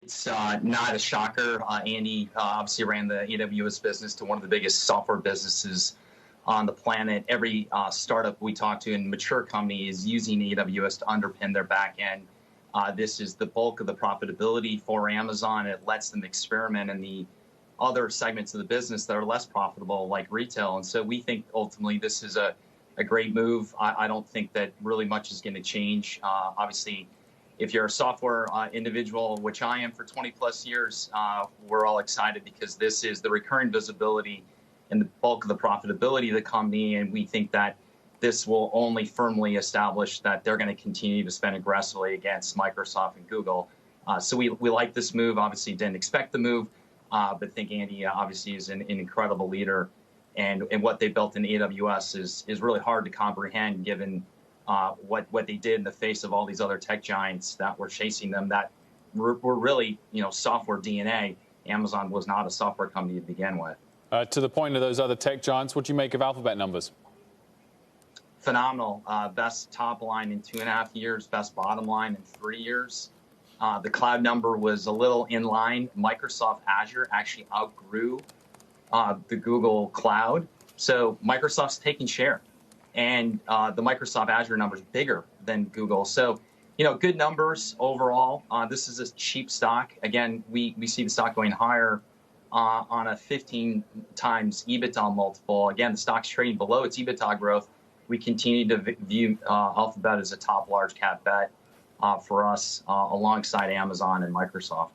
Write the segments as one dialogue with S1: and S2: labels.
S1: It's not a shocker. Andy obviously ran the AWS business to one of the biggest software businesses on the planet. Every startup we talk to and mature company is using AWS to underpin their back end. This is the bulk of the profitability for Amazon. It lets them experiment in the other segments of the business that are less profitable, like retail. And so we think ultimately this is a great move. I don't think that really much is going to change. Obviously, if you're a software individual, which I am for 20 plus years, we're all excited because this is the recurring visibility and the bulk of the profitability of the company. And we think that this will only firmly establish that they're going to continue to spend aggressively against Microsoft and Google. So we like this move. Obviously didn't expect the move, but think Andy obviously is an incredible leader. And what they built in AWS is really hard to comprehend given what they did in the face of all these other tech giants that were chasing them that were really, software DNA. Amazon was not a software company to begin with.
S2: To the point of those other tech giants, what do you make of Alphabet numbers?
S1: Phenomenal. Best top line in 2.5 years, best bottom line in 3 years. The cloud number was a little in line. Microsoft Azure actually outgrew the Google Cloud. So Microsoft's taking share. And the Microsoft Azure number is bigger than Google. So, good numbers overall. This is a cheap stock. Again, we see the stock going higher on a 15 times EBITDA multiple. Again, the stock's trading below its EBITDA growth. We continue to view Alphabet as a top large cap bet for us alongside Amazon and Microsoft.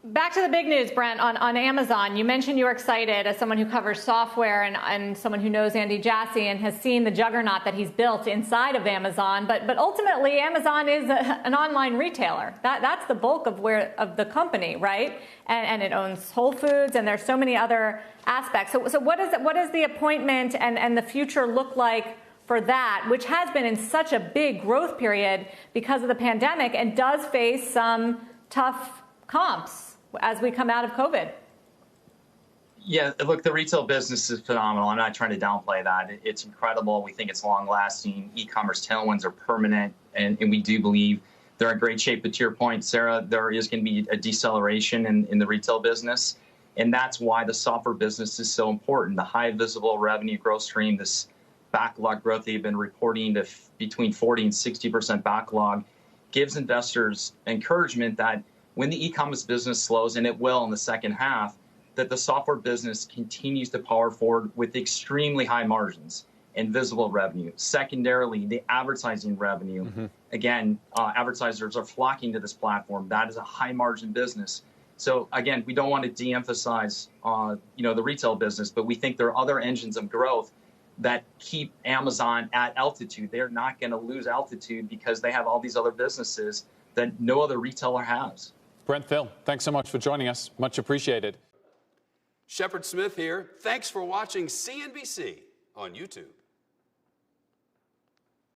S3: Back to the big news, Brent, on Amazon. You mentioned you were excited as someone who covers software and someone who knows Andy Jassy and has seen the juggernaut that he's built inside of Amazon. But ultimately, Amazon is an online retailer. That's the bulk of the company, right? And it owns Whole Foods, and there's so many other aspects. So what does the appointment and the future look like for that, which has been in such a big growth period because of the pandemic and does face some tough comps as we come out of COVID?
S1: Yeah, look, the retail business is phenomenal. I'm not trying to downplay that. It's incredible. We think it's long-lasting. E-commerce tailwinds are permanent, and we do believe they're in great shape. But to your point, Sarah, there is going to be a deceleration in the retail business, and that's why the software business is so important. The high visible revenue growth stream, this backlog growth they've been reporting to between 40 and 60% backlog, gives investors encouragement that when the e-commerce business slows, and it will in the second half, that the software business continues to power forward with extremely high margins and visible revenue. Secondarily, the advertising revenue. Again, advertisers are flocking to this platform. That is a high margin business. So again, we don't want to de-emphasize the retail business, but we think there are other engines of growth that keep Amazon at altitude. They're not going to lose altitude because they have all these other businesses that no other retailer has.
S2: Brent Thill, thanks so much for joining us. Much appreciated.
S4: Shepard Smith here. Thanks for watching CNBC on YouTube.